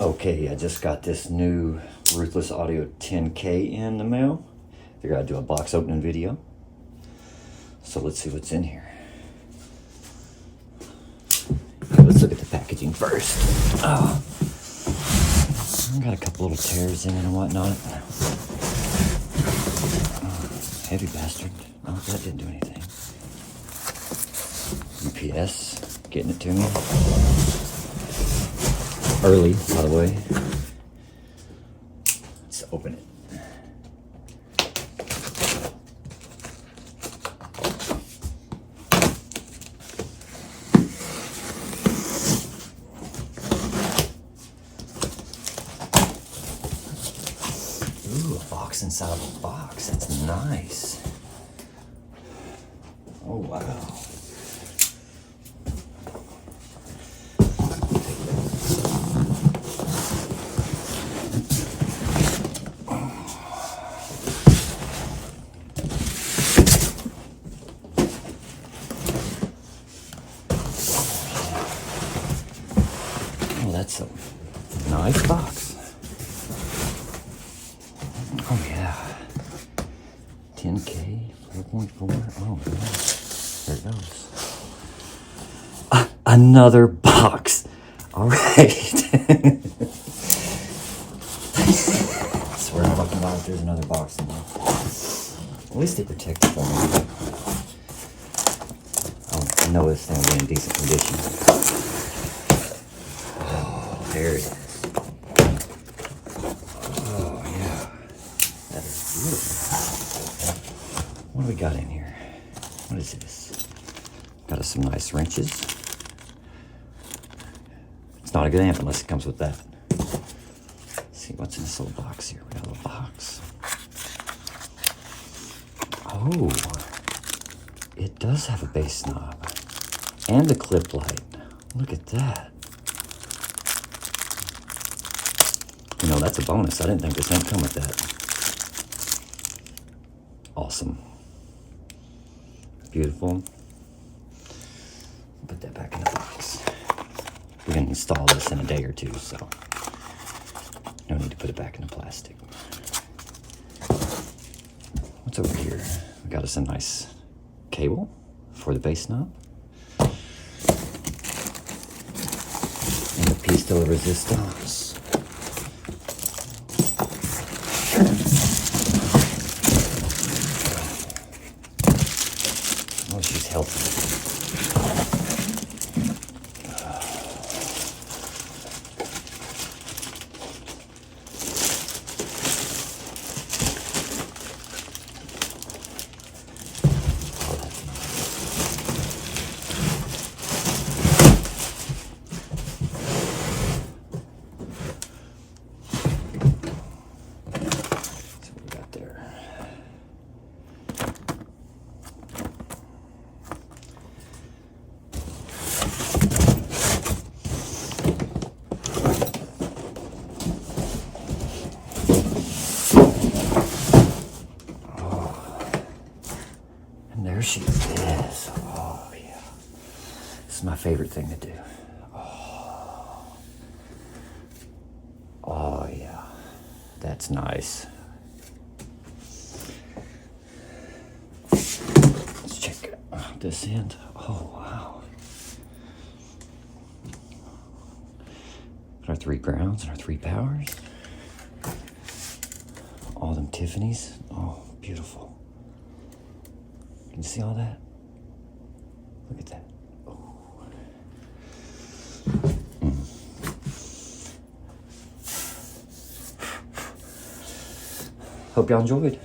Okay, I just got this new Ruthless Audio 10K in the mail. Figured I'd do a box opening video. So let's see what's in here. Let's look at the packaging first. Oh, got a couple little tears in it and whatnot. Oh, heavy bastard. Oh, that didn't do anything. UPS, getting it to me. Early, by the way. Let's open it. Ooh, a box inside of a box. That's nice. Oh, wow. Oh, that's a nice box. Oh yeah. 10K, 4.4. Oh man. There it goes. Another box. All right. I swear to fucking God, if there's another box in there. At least they protect it for me. I know this thing will be in decent condition. Oh, there it is. Oh, yeah. That is beautiful. What do we got in here? What is this? Got us some nice wrenches. It's not a good amp unless it comes with that. Let's see what's in this little box here. We got a little box. Oh, it does have a bass knob and a clip light. Look at that. You know, that's a bonus. I didn't think this amp come with that. Awesome. Beautiful. Put that back in the box. We're going to install this in a day or two, so no need to put it back in the plastic. What's over here? We got us a nice cable for the bass knob. And a piece de resistance. Oh, she's healthy. There she is. Oh, yeah. This is my favorite thing to do. Oh, yeah. That's nice. Let's check this end. Oh, wow. Our 3 grounds and our 3 powers. All them Tiffany's. Oh, beautiful. Can you see all that? Look at that. Oh. Hope y'all enjoyed.